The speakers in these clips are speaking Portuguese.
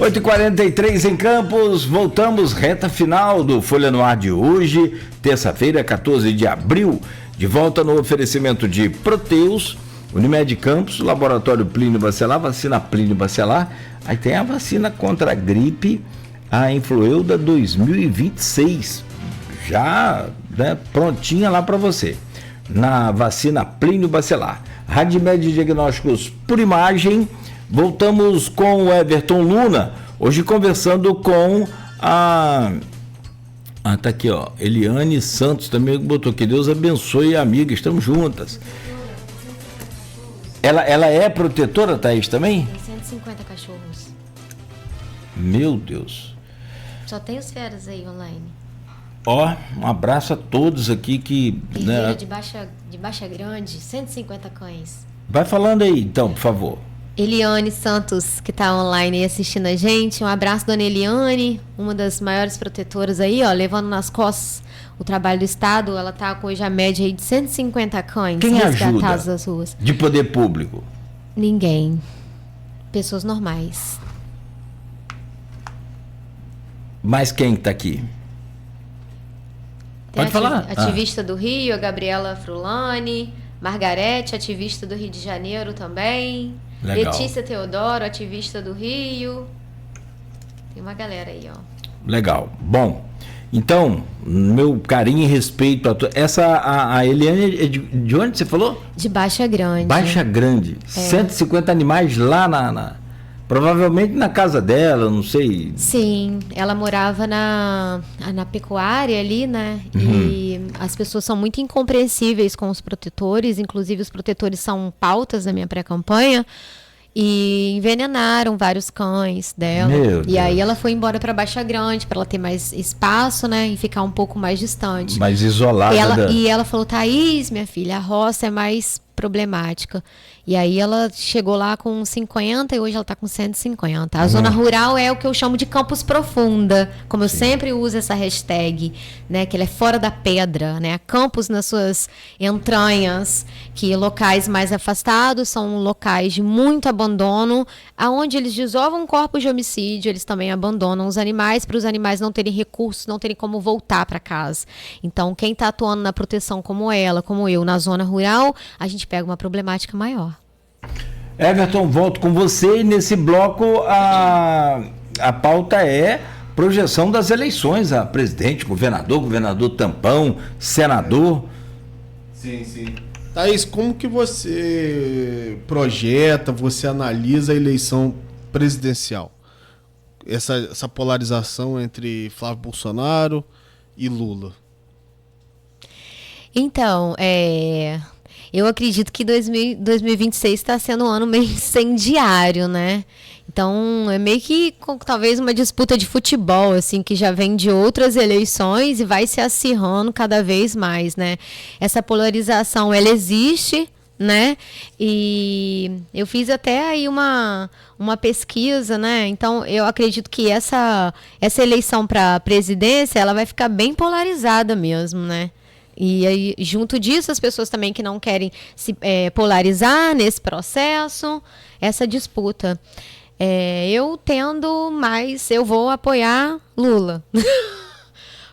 8h43 em Campos, voltamos, reta final do Folha no Ar de hoje, terça-feira, 14 de abril, de volta no oferecimento de Proteus, Unimed Campos, Laboratório Plínio Bacelar, vacina Plínio Bacelar, aí tem a vacina contra a gripe, a Influelda 2026, já, né, prontinha lá para você, na vacina Plínio Bacelar. Radmed Diagnósticos por Imagem. Voltamos com o Everton Luna, hoje conversando com tá aqui, ó, Eliane Santos também botou que Deus abençoe a amiga, estamos juntas. Ela é protetora, Thaís, também? Tem 150 cachorros. Meu Deus. Só tem os feras aí online. Ó, um abraço a todos aqui que... Guerreira, né, de Baixa Grande, 150 cães. vai falando aí, então, por favor. Eliane Santos, que está online aí assistindo a gente. Um abraço, dona Eliane, uma das maiores protetoras aí, ó, levando nas costas o trabalho do Estado. Ela está com hoje a média aí de 150 cães Quem resgatados ajuda das ruas. de poder público? Ninguém. Pessoas normais. Mas quem está aqui? Tem Pode falar. Ativista do Rio, a Gabriela Frulani, Margarete, ativista do Rio de Janeiro também. Legal. Letícia Teodoro, ativista do Rio. Tem uma galera aí, ó. Legal. Bom, então, meu carinho e respeito a a Eliane é de onde você falou? De Baixa Grande. Baixa Grande. 150 animais lá provavelmente na casa dela, não sei. Sim, ela morava na pecuária ali, né? Uhum. E as pessoas são muito incompreensíveis com os protetores, inclusive os protetores são pautas da minha pré-campanha, e envenenaram vários cães dela. Meu e Deus. aí ela foi embora para Baixa Grande para ela ter mais espaço, né? E ficar um pouco mais distante. Mais isolada. E ela falou: Thaís, minha filha, a roça é mais problemática. E aí ela chegou lá com 50 e hoje ela está com 150. A zona rural é o que eu chamo de campus profunda, como eu sempre uso essa hashtag, né, que ela é fora da pedra, né, campus nas suas entranhas, que locais mais afastados são locais de muito abandono, aonde eles desovam corpos de homicídio, eles também abandonam os animais para os animais não terem recursos, não terem como voltar para casa. Então, quem está atuando na proteção como ela, como eu, na zona rural, a gente pega uma problemática maior. Everton, volto com você e nesse bloco a pauta é projeção das eleições a presidente, governador tampão, senador. Sim. Thaís, como que você projeta, você analisa a eleição presidencial? Essa polarização entre Flávio Bolsonaro e Lula. Então, eu acredito que 2026 está sendo um ano meio incendiário, né? Então, é meio que talvez uma disputa de futebol, assim, que já vem de outras eleições e vai se acirrando cada vez mais, né? Essa polarização, ela existe, né? E eu fiz até aí uma pesquisa, né? Então, eu acredito que essa eleição para a presidência, ela vai ficar bem polarizada mesmo, né? E aí, junto disso, as pessoas também que não querem se polarizar nesse processo, essa disputa. Eu vou apoiar Lula.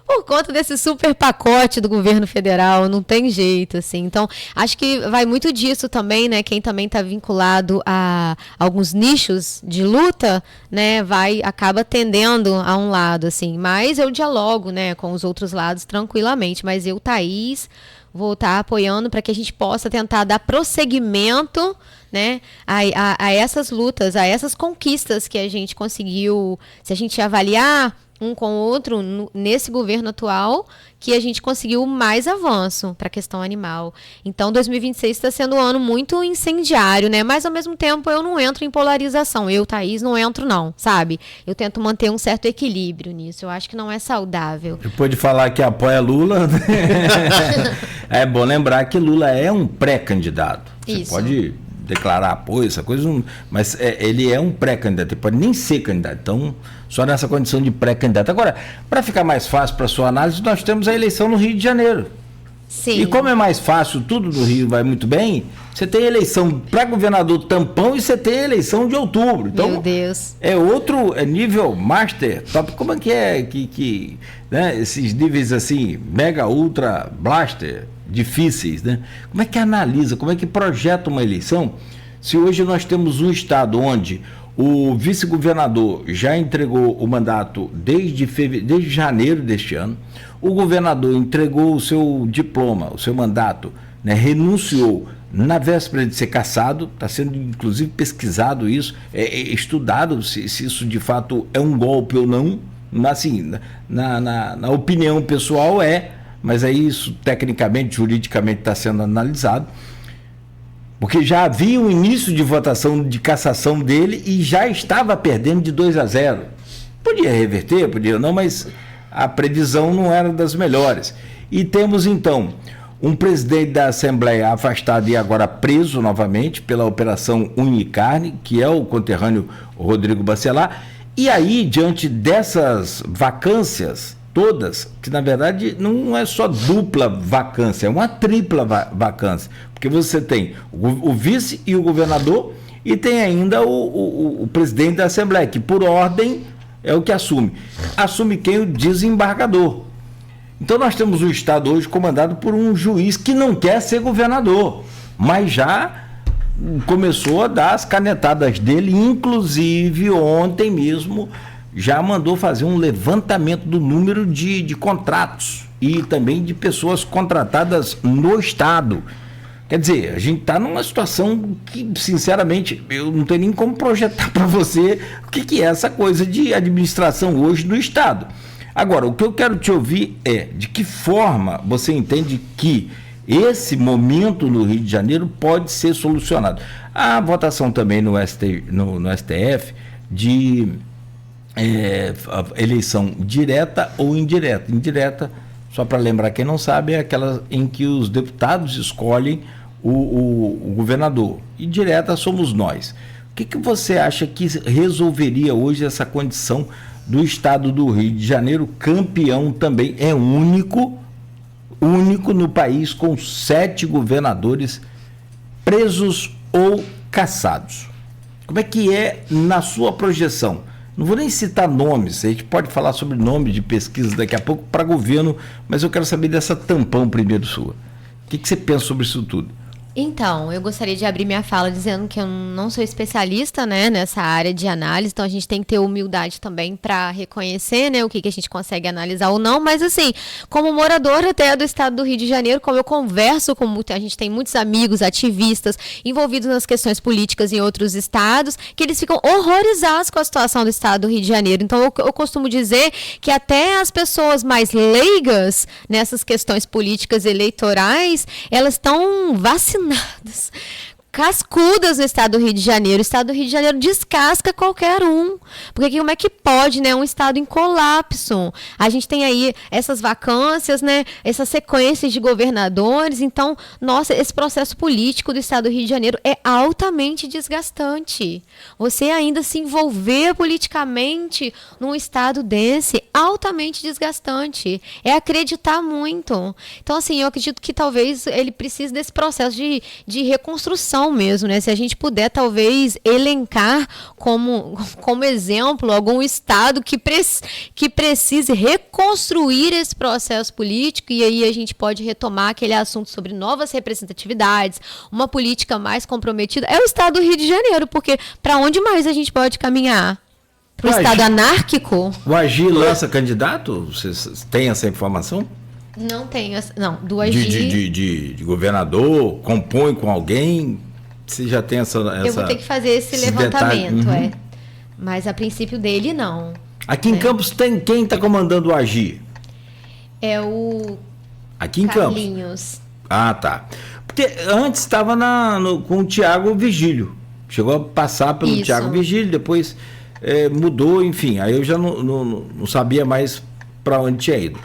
Por conta desse super pacote do governo federal, não tem jeito, assim. Então, acho que vai muito disso também, né? Quem também está vinculado a alguns nichos de luta, né? Acaba tendendo a um lado, assim. Mas eu dialogo, né, com os outros lados tranquilamente. Mas eu, Thaís, vou estar apoiando para que a gente possa tentar dar prosseguimento, né, a essas lutas, a essas conquistas que a gente conseguiu, se a gente avaliar um com o outro nesse governo atual, que a gente conseguiu mais avanço para a questão animal. Então, 2026 está sendo um ano muito incendiário, né? Mas, ao mesmo tempo, eu não entro em polarização. Eu, Thaís, não entro, não, sabe? Eu tento manter um certo equilíbrio nisso. Eu acho que não é saudável. Depois de falar que apoia Lula, é bom lembrar que Lula é um pré-candidato. Você Isso. pode declarar apoio, essa coisa, mas ele é um pré-candidato, ele pode nem ser candidato, então só nessa condição de pré-candidato. Agora, para ficar mais fácil para a sua análise, nós temos a eleição no Rio de Janeiro. Sim. E como é mais fácil, tudo do Rio vai muito bem, você tem eleição para governador tampão e você tem eleição de outubro. Então, meu Deus. É outro nível master, top. Como é que né, esses níveis assim, mega, ultra, blaster, difíceis, né? Como é que analisa, como é que projeta uma eleição? Se hoje nós temos um estado onde o vice-governador já entregou o mandato desde janeiro deste ano, o governador entregou o seu diploma, o seu mandato, né, renunciou na véspera de ser cassado, está sendo inclusive pesquisado isso, estudado se isso de fato é um golpe ou não, assim, na opinião pessoal mas aí isso tecnicamente, juridicamente está sendo analisado, porque já havia um início de votação de cassação dele e já estava perdendo de 2-0. Podia reverter, podia não, mas a previsão não era das melhores. E temos então um presidente da Assembleia afastado e agora preso novamente pela Operação Unha e Carne, que é o conterrâneo Rodrigo Bacelar. E aí, diante dessas vacâncias todas, que na verdade não é só dupla vacância, é uma tripla vacância, porque você tem o vice e o governador e tem ainda o presidente da Assembleia, que por ordem é o que assume. Assume quem? O desembargador. Então nós temos um estado hoje comandado por um juiz que não quer ser governador, mas já começou a dar as canetadas dele, inclusive ontem mesmo já mandou fazer um levantamento do número de contratos e também de pessoas contratadas no estado. Quer dizer, a gente está numa situação que, sinceramente, eu não tenho nem como projetar para você o que é essa coisa de administração hoje no estado. Agora, o que eu quero te ouvir é de que forma você entende que esse momento no Rio de Janeiro pode ser solucionado. A votação também no STF de eleição direta ou indireta. Indireta, só para lembrar quem não sabe, é aquela em que os deputados escolhem o governador. E direta somos nós. O que você acha que resolveria hoje essa condição do estado do Rio de Janeiro, campeão também, é único no país, com 7 governadores presos ou cassados? Como é que é na sua projeção? Não vou nem citar nomes, a gente pode falar sobre nome de pesquisa daqui a pouco para governo, mas eu quero saber dessa tampão primeiro sua. O que você pensa sobre isso tudo? Então, eu gostaria de abrir minha fala dizendo que eu não sou especialista, né, nessa área de análise, então a gente tem que ter humildade também para reconhecer, né, o que a gente consegue analisar ou não, mas assim, como moradora até do estado do Rio de Janeiro, como eu converso com a gente tem muitos amigos, ativistas, envolvidos nas questões políticas em outros estados, que eles ficam horrorizados com a situação do estado do Rio de Janeiro. Então eu costumo dizer que até as pessoas mais leigas nessas questões políticas eleitorais, elas estão vacinadas, cascudas no estado do Rio de Janeiro. O estado do Rio de Janeiro descasca qualquer um. Porque como é que pode, né? Um estado em colapso. A gente tem aí essas vacâncias, né? Essas sequências de governadores. Então, nossa, esse processo político do estado do Rio de Janeiro é altamente desgastante. Você ainda se envolver politicamente num estado desse, altamente desgastante. É acreditar muito. Então, assim, eu acredito que talvez ele precise desse processo de reconstrução mesmo, né? Se a gente puder talvez elencar como exemplo algum estado que precise reconstruir esse processo político, e aí a gente pode retomar aquele assunto sobre novas representatividades, uma política mais comprometida, é o estado do Rio de Janeiro, porque para onde mais a gente pode caminhar? Para o estado anárquico? O Agir lança candidato? Vocês têm essa informação? Não tenho, não, do Agir... De governador, compõe com alguém? Você já tem essa eu vou ter que fazer esse levantamento, mas a princípio dele, não. Aqui em Campos tem quem está comandando o Agir? É o aqui em Carlinhos. Campos. Ah, tá. Porque antes estava com o Tiago Vigílio. Chegou a passar pelo Tiago Vigílio, depois mudou, enfim. Aí eu já não sabia mais para onde tinha ido.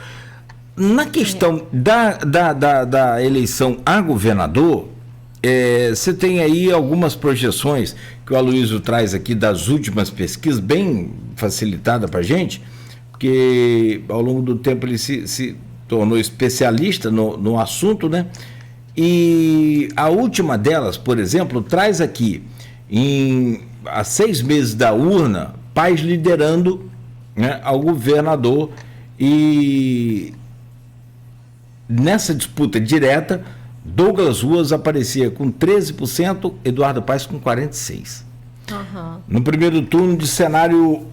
Na questão da eleição a governador, você tem aí algumas projeções que o Aloysio traz aqui das últimas pesquisas, bem facilitada para a gente, porque ao longo do tempo ele se tornou especialista no assunto, né? E a última delas, por exemplo, traz aqui, há 6 meses da urna, Paes liderando, né, ao governador, e nessa disputa direta, Douglas Ruas aparecia com 13%, Eduardo Paes com 46%. Uhum. No primeiro turno de cenário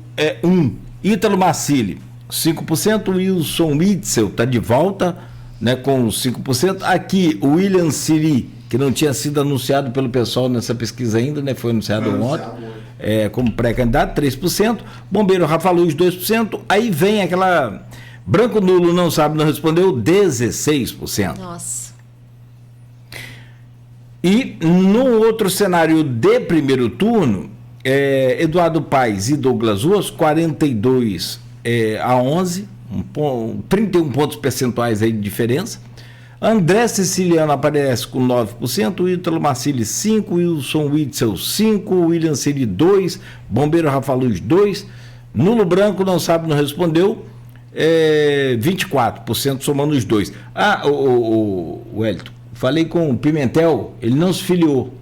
1, Ítalo Marcilli, 5%, Wilson Witzel está de volta, né, com 5%. Aqui, o William Siri, que não tinha sido anunciado pelo pessoal nessa pesquisa ainda, né, foi anunciado ontem, como pré-candidato, 3%. Bombeiro Rafa Luz, 2%. Aí vem aquela... Branco nulo, não sabe, não respondeu, 16%. Nossa. E no outro cenário de primeiro turno, Eduardo Paes e Douglas Ruas, 42 a 11, 31 pontos percentuais aí de diferença. André Siciliano aparece com 9%, Ítalo Marcilli 5%, Wilson Witzel 5%, William Siri 2%, Bombeiro Rafa Luz 2%, nulo branco, não sabe, não respondeu, 24%, somando os dois. O Wellington, falei com o Pimentel, ele não se filiou.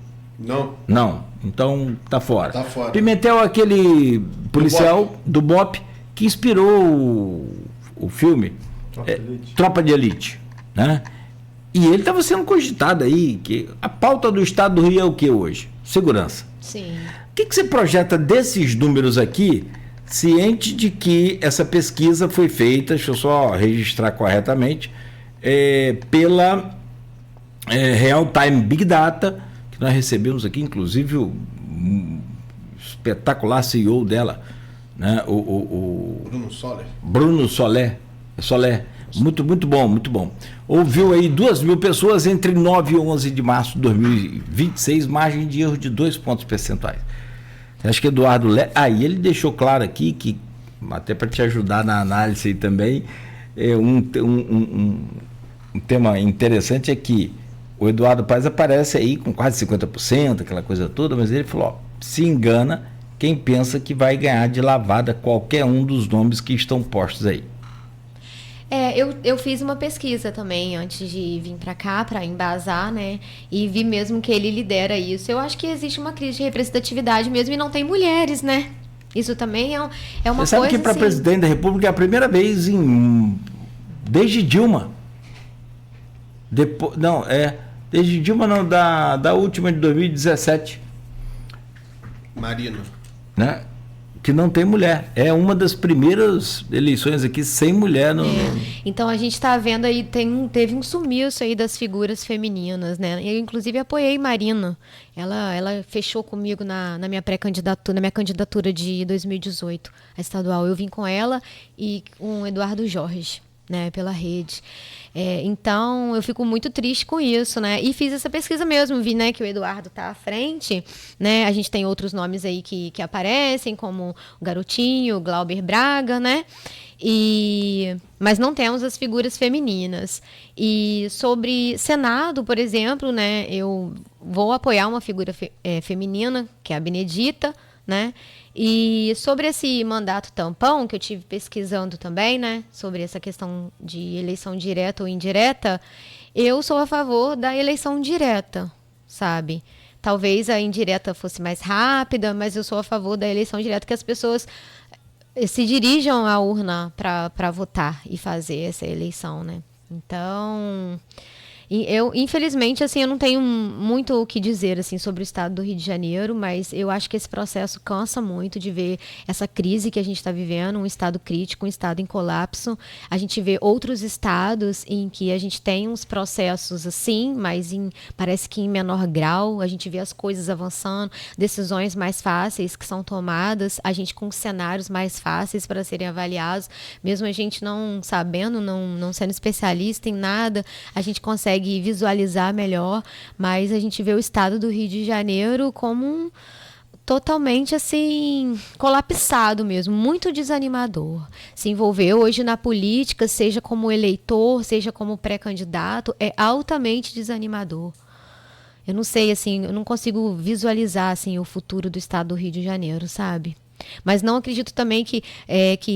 Não, então tá fora. Pimentel é aquele policial do BOP que inspirou o filme Tropa de Elite, né? E ele estava sendo cogitado aí, que a pauta do Estado do Rio é o que hoje? Segurança. Sim. O que você projeta desses números aqui, ciente de que essa pesquisa foi feita, deixa eu só registrar corretamente, pela Real Time Big Data, que nós recebemos aqui, inclusive o espetacular CEO dela, né? O Bruno Soler. Muito, muito bom, muito bom. Ouviu aí 2.000 pessoas entre 9 e 11 de março de 2026, margem de erro de 2 pontos percentuais. Acho que Eduardo aí ele deixou claro aqui que, até para te ajudar na análise aí também, um tema interessante é que o Eduardo Paes aparece aí com quase 50%, aquela coisa toda, mas ele falou, se engana quem pensa que vai ganhar de lavada qualquer um dos nomes que estão postos aí. Eu fiz uma pesquisa também antes de vir para cá, para embasar, né? E vi mesmo que ele lidera isso. Eu acho que existe uma crise de representatividade mesmo e não tem mulheres, né? Isso também é uma coisa. Você sabe que para presidente da República é a primeira vez desde Dilma. Desde Dilma não, da última de 2017. Marina. Né? Que não tem mulher. É uma das primeiras eleições aqui sem mulher. Então a gente está vendo aí, teve um sumiço aí das figuras femininas, né? Eu inclusive apoiei Marina. Ela fechou comigo na minha pré-candidatura, na minha candidatura de 2018, a estadual. Eu vim com ela e com o Eduardo Jorge, né, pela rede. Então, eu fico muito triste com isso, né? E fiz essa pesquisa mesmo, vi, né, que o Eduardo está à frente, né? A gente tem outros nomes aí que aparecem, como o Garotinho, o Glauber Braga, né? Mas não temos as figuras femininas. E sobre Senado, por exemplo, né, eu vou apoiar uma figura feminina, que é a Benedita, né? E sobre esse mandato tampão, que eu tive pesquisando também, né, sobre essa questão de eleição direta ou indireta, eu sou a favor da eleição direta, sabe? Talvez a indireta fosse mais rápida, mas eu sou a favor da eleição direta, que as pessoas se dirijam à urna para votar e fazer essa eleição, né? Então, infelizmente, assim, eu não tenho muito o que dizer, assim, sobre o estado do Rio de Janeiro, mas eu acho que esse processo cansa muito de ver essa crise que a gente está vivendo, um estado crítico, um estado em colapso. A gente vê outros estados em que a gente tem uns processos assim, mas parece que em menor grau. A gente vê as coisas avançando, decisões mais fáceis que são tomadas, a gente com cenários mais fáceis para serem avaliados, mesmo a gente não sabendo, não sendo especialista em nada, a gente consegue visualizar melhor, mas a gente vê o estado do Rio de Janeiro como totalmente assim, colapsado mesmo, muito desanimador. Se envolver hoje na política, seja como eleitor, seja como pré-candidato, é altamente desanimador. Eu não sei, assim, eu não consigo visualizar assim, o futuro do estado do Rio de Janeiro, sabe? Mas não acredito também que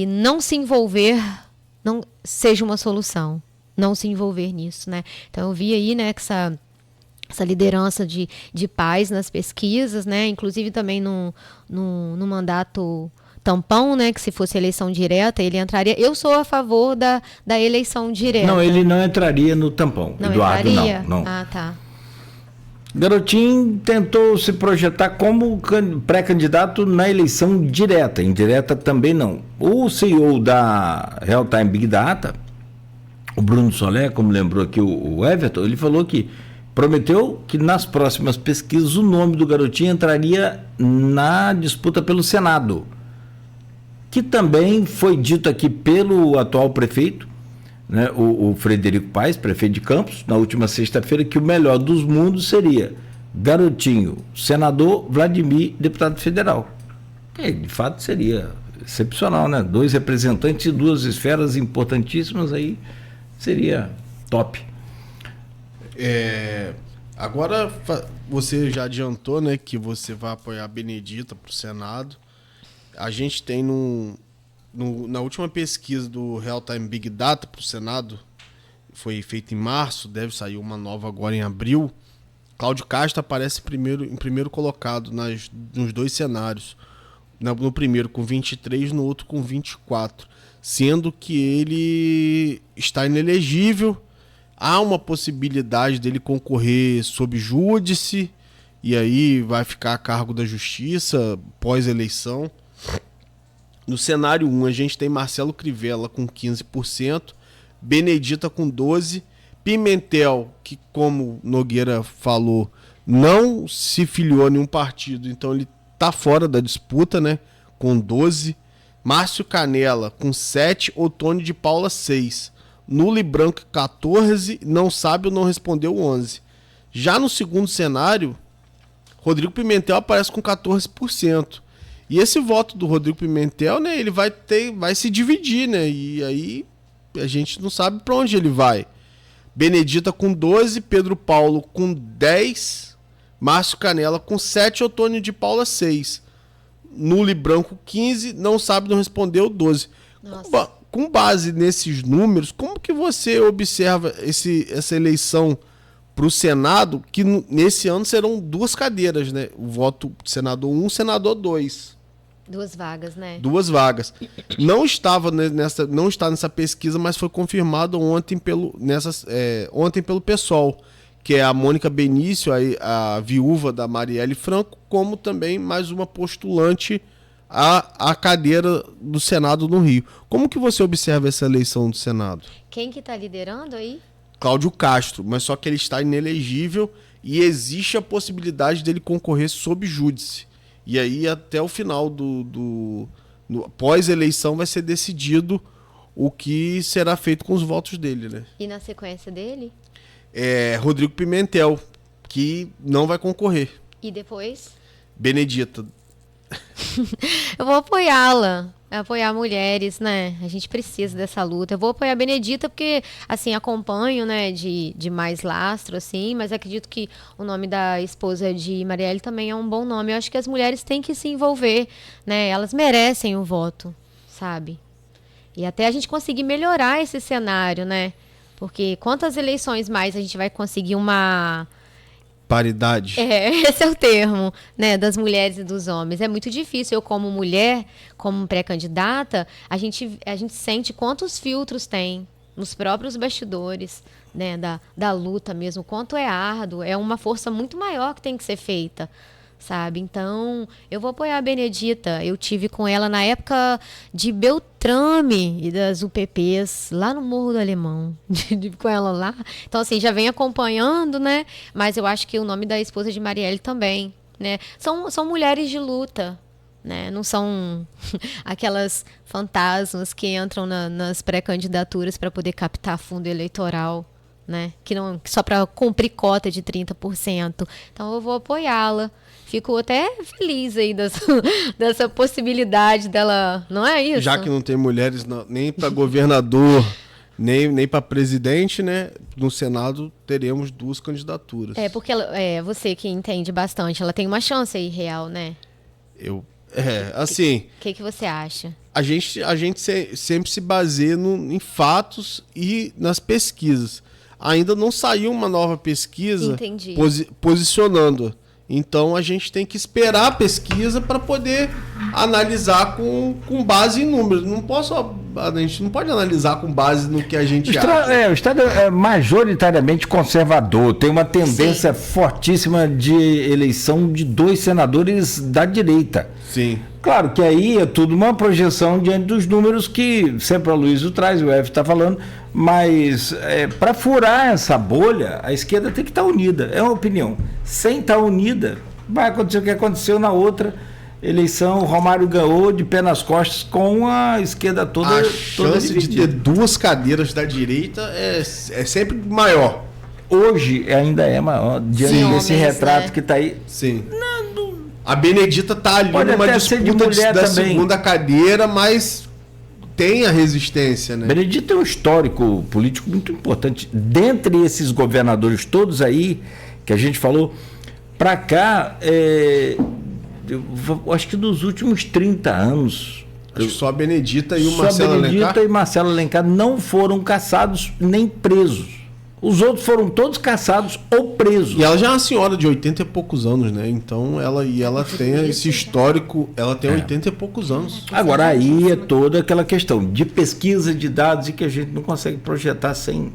não se envolver não seja uma solução. não se envolver nisso, né? Então eu vi aí, né, que essa liderança de pais nas pesquisas, né? Inclusive também no mandato tampão, né? Que se fosse eleição direta, ele entraria. Eu sou a favor da eleição direta. Não, ele não entraria no tampão. Não Eduardo, entraria? não. Ah, tá. Garotinho tentou se projetar como pré-candidato na eleição direta. Indireta também não. O CEO da Real Time Big Data, o Bruno Solé, como lembrou aqui o Everton, ele falou que prometeu que nas próximas pesquisas o nome do Garotinho entraria na disputa pelo Senado, que também foi dito aqui pelo atual prefeito, né, o Frederico Paes, prefeito de Campos, na última sexta-feira, que o melhor dos mundos seria Garotinho, senador, Vladimir, deputado federal. De fato seria excepcional, né? 2 representantes de 2 esferas importantíssimas, aí seria top. Agora você já adiantou, né, que você vai apoiar a Benedita para o Senado. A gente tem na última pesquisa do Real Time Big Data para o Senado, foi feita em março, deve sair uma nova agora em abril. Cláudio Castro aparece em primeiro colocado nos 2 cenários. No primeiro com 23, no outro com 24. Sendo que ele está inelegível. Há uma possibilidade dele concorrer sob júdice, e aí vai ficar a cargo da justiça pós-eleição. No cenário 1, a gente tem Marcelo Crivella com 15%, Benedita com 12%, Pimentel, que como Nogueira falou, não se filiou a nenhum partido, então ele está fora da disputa, né, com 12%, Márcio Canela com 7%, Otônio de Paula 6%, Nulo e Branco 14%, Não Sabe ou Não Respondeu 11%. Já no segundo cenário, Rodrigo Pimentel aparece com 14%. E esse voto do Rodrigo Pimentel, né, ele vai se dividir, né? E aí a gente não sabe para onde ele vai. Benedita com 12%, Pedro Paulo com 10%, Márcio Canela com 7%, Otônio de Paula 6%. Nulo e Branco 15%, Não Sabe Não Respondeu 12%. Com base nesses números, como que você observa essa eleição para o Senado, que nesse ano serão 2 cadeiras, né? O voto senador 1, senador 2. 2 vagas, né? 2 vagas. Não está nessa pesquisa, mas foi confirmado ontem pelo PSOL, que é a Mônica Benício, a viúva da Marielle Franco, como também mais uma postulante a cadeira do Senado no Rio. Como que você observa essa eleição do Senado? Quem que está liderando aí? Cláudio Castro, mas só que ele está inelegível e existe a possibilidade dele concorrer sob júdice. E aí até o final pós-eleição vai ser decidido o que será feito com os votos dele, né? E na sequência dele? Rodrigo Pimentel, que não vai concorrer. E depois? Benedita. Eu vou apoiá-la, apoiar mulheres, né? A gente precisa dessa luta. Eu vou apoiar a Benedita porque, assim, acompanho, né, de mais lastro, assim, mas acredito que o nome da esposa de Marielle também é um bom nome. Eu acho que as mulheres têm que se envolver, né? Elas merecem o voto, sabe? E até a gente conseguir melhorar esse cenário, né? Porque quantas eleições mais a gente vai conseguir uma... Paridade. Esse é o termo, né, das mulheres e dos homens. É muito difícil. Eu, como mulher, como pré-candidata, a gente sente quantos filtros tem nos próprios bastidores, né, da luta mesmo, quanto é árduo, é uma força muito maior que tem que ser feita, sabe? Então, eu vou apoiar a Benedita. Eu tive com ela na época de Beltrame e das UPPs, lá no Morro do Alemão. Tive com ela lá. Então, assim, já vem acompanhando, né? Mas eu acho que o nome da esposa de Marielle também, né? São mulheres de luta, né? Não são aquelas fantasmas que entram nas pré-candidaturas para poder captar fundo eleitoral, né? Que só para cumprir cota de 30%. Então, eu vou apoiá-la. Fico até feliz aí dessa possibilidade dela, não é isso? Já que não tem mulheres nem para governador, nem para presidente, né? No Senado teremos 2 candidaturas. Porque você que entende bastante, ela tem uma chance aí real, né? Assim... O que você acha? a gente sempre se baseia em fatos e nas pesquisas. Ainda não saiu uma nova pesquisa posicionando. Então a gente tem que esperar a pesquisa para poder analisar com base em números. A gente não pode analisar com base no que a gente acha. O Estado é majoritariamente conservador, tem uma tendência fortíssima de eleição de 2 senadores da direita. Sim. Claro que aí é tudo uma projeção diante dos números que sempre a Luísa traz, o F está falando, mas para furar essa bolha, a esquerda tem que estar unida, é uma opinião. Sem estar unida, vai acontecer o que aconteceu na outra eleição, o Romário ganhou de pé nas costas com a esquerda toda. A chance de ter 2 cadeiras da direita é sempre maior. Hoje ainda é maior, diante desse retrato, né, que está aí. Sim. A Benedita está ali numa disputa da segunda cadeira, mas tem a resistência, né? Benedita é um histórico político muito importante. Dentre esses governadores todos aí, que a gente falou, para cá, eu acho que dos últimos 30 anos... Acho que só a Benedita e o Marcelo Alencar... Benedita e Marcelo Alencar não foram caçados nem presos. Os outros foram todos caçados ou presos. E ela já é uma senhora de 80 e poucos anos, né? Então ela tem esse histórico, ela tem 80 e poucos anos. Agora aí é toda aquela questão de pesquisa de dados e que a gente não consegue projetar sem...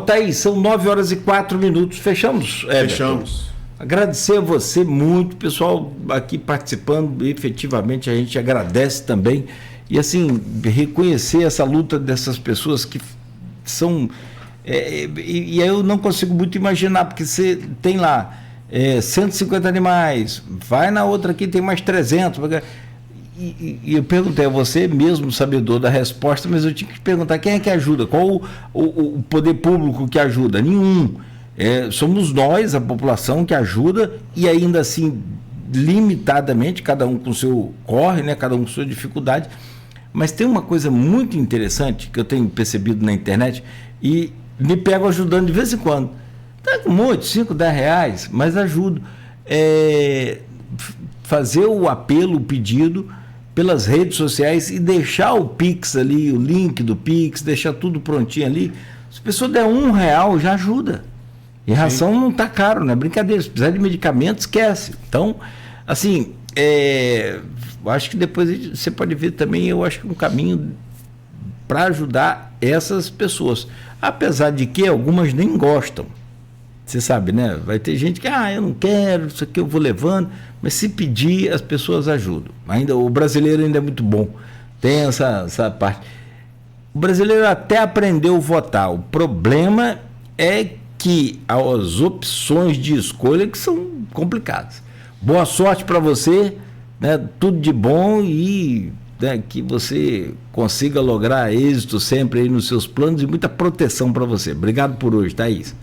Thaís, são 9h04. Fechamos? Fechamos. Agradecer a você muito, pessoal aqui participando, efetivamente a gente agradece também. E assim, reconhecer essa luta dessas pessoas que são... E eu não consigo muito imaginar, porque você tem lá 150 animais, vai na outra aqui, tem mais 300. E eu perguntei a você mesmo, sabedor da resposta, mas eu tinha que perguntar quem é que ajuda, qual o poder público que ajuda? Nenhum. Somos nós, a população, que ajuda, e ainda assim, limitadamente, cada um com seu corre, né? Cada um com sua dificuldade. Mas tem uma coisa muito interessante que eu tenho percebido na internet e me pego ajudando de vez em quando. Tá com muito, 5, 10 reais, mas ajudo. Fazer o apelo, o pedido pelas redes sociais e deixar o Pix ali, o link do Pix, deixar tudo prontinho ali. Se a pessoa der R$1, já ajuda. E ração não está caro, não é brincadeira. Se precisar de medicamento, esquece. Então, assim, acho que depois você pode ver também, eu acho que um caminho para ajudar essas pessoas. Apesar de que algumas nem gostam. Você sabe, né? Vai ter gente que, eu não quero, isso aqui eu vou levando. Mas se pedir, as pessoas ajudam. O brasileiro ainda é muito bom. Tem essa parte. O brasileiro até aprendeu a votar. O problema é que as opções de escolha que são complicadas. Boa sorte para você, né? Tudo de bom e... que você consiga lograr êxito sempre aí nos seus planos e muita proteção para você. Obrigado por hoje, Thaís.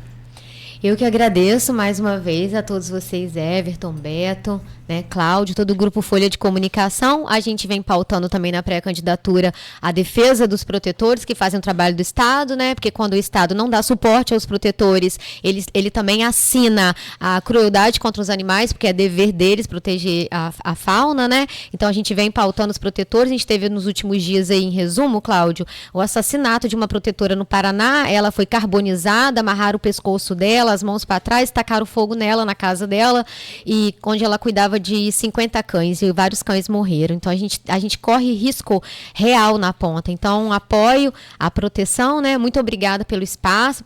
Eu que agradeço mais uma vez a todos vocês, Everton, Beto, né, Cláudio, todo o Grupo Folha de Comunicação. A gente vem pautando também na pré-candidatura a defesa dos protetores que fazem o trabalho do Estado, né? Porque quando o Estado não dá suporte aos protetores, ele também assina a crueldade contra os animais, porque é dever deles proteger a fauna, né? Então a gente vem pautando os protetores. A gente teve nos últimos dias aí, em resumo, Cláudio, o assassinato de uma protetora no Paraná. Ela foi carbonizada, amarraram o pescoço dela, as mãos para trás, tacaram fogo nela, na casa dela, e onde ela cuidava de 50 cães, e vários cães morreram. Então a gente corre risco real na ponta. Então apoio a proteção, né? Muito obrigada pelo espaço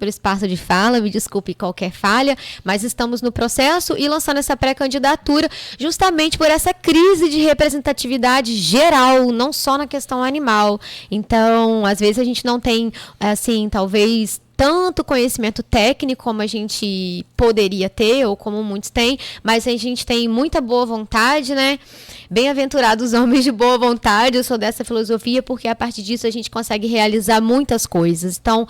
de fala, me desculpe qualquer falha, mas estamos no processo e lançando essa pré-candidatura justamente por essa crise de representatividade geral, não só na questão animal. Então, às vezes a gente não tem, assim, talvez tanto conhecimento técnico como a gente poderia ter, ou como muitos têm, mas a gente tem muita boa vontade, né? Bem-aventurados os homens de boa vontade, eu sou dessa filosofia, porque a partir disso a gente consegue realizar muitas coisas. Então,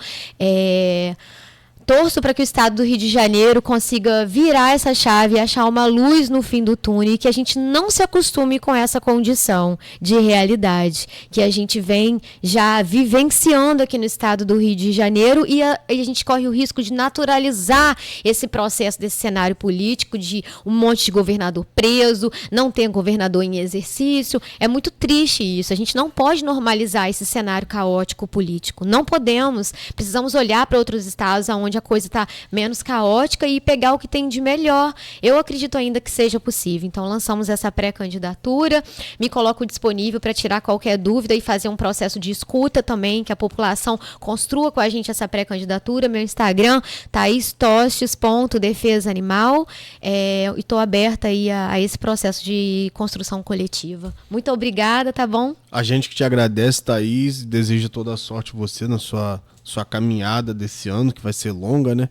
torço para que o estado do Rio de Janeiro consiga virar essa chave e achar uma luz no fim do túnel e que a gente não se acostume com essa condição de realidade que a gente vem já vivenciando aqui no estado do Rio de Janeiro e a gente corre o risco de naturalizar esse processo desse cenário político de um monte de governador preso, não tem governador em exercício. É muito triste isso. A gente não pode normalizar esse cenário caótico político. Não podemos. Precisamos olhar para outros estados onde a coisa está menos caótica e pegar o que tem de melhor. Eu acredito ainda que seja possível. Então, lançamos essa pré-candidatura. Me coloco disponível para tirar qualquer dúvida e fazer um processo de escuta também, que a população construa com a gente essa pré-candidatura. Meu Instagram, thaistostes.defesaanimal. E estou aberta aí a esse processo de construção coletiva. Muito obrigada, tá bom? A gente que te agradece, Thaís, deseja toda a sorte você na sua caminhada desse ano, que vai ser longa, né?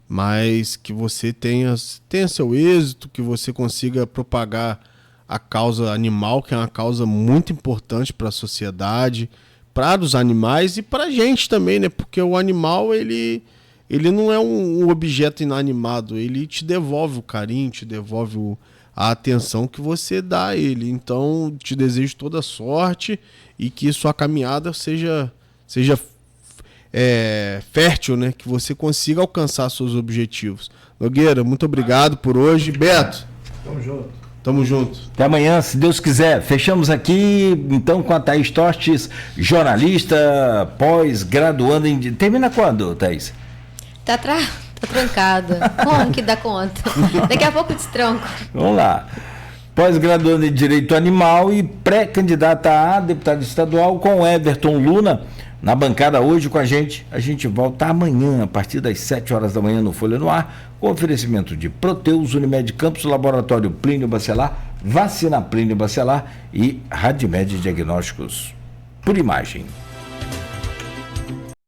Mas que você tenha seu êxito, que você consiga propagar a causa animal, que é uma causa muito importante para a sociedade, para os animais e para a gente também, né? Porque o animal, ele não é um objeto inanimado, ele te devolve o carinho, te devolve a atenção que você dá a ele. Então, te desejo toda sorte e que sua caminhada seja fértil, né? Que você consiga alcançar seus objetivos. Nogueira, muito obrigado por hoje. Beto, Tamo junto. tamo junto. Até amanhã, se Deus quiser. Fechamos aqui, então, com a Thaís Tostes, jornalista, pós-graduanda em... Termina quando, Thaís? Tá trancada. Como que dá conta? Daqui a pouco eu destranco. Vamos lá. Pós-graduanda em Direito Animal e pré-candidata a deputada estadual com Everton Luna na bancada hoje com a gente. A gente volta amanhã, a partir das 7 horas da manhã no Folha no Ar, com oferecimento de Proteus, Unimed Campos, Laboratório Plínio Bacelar, Vacina Plínio Bacelar e Radimed Diagnósticos por Imagem.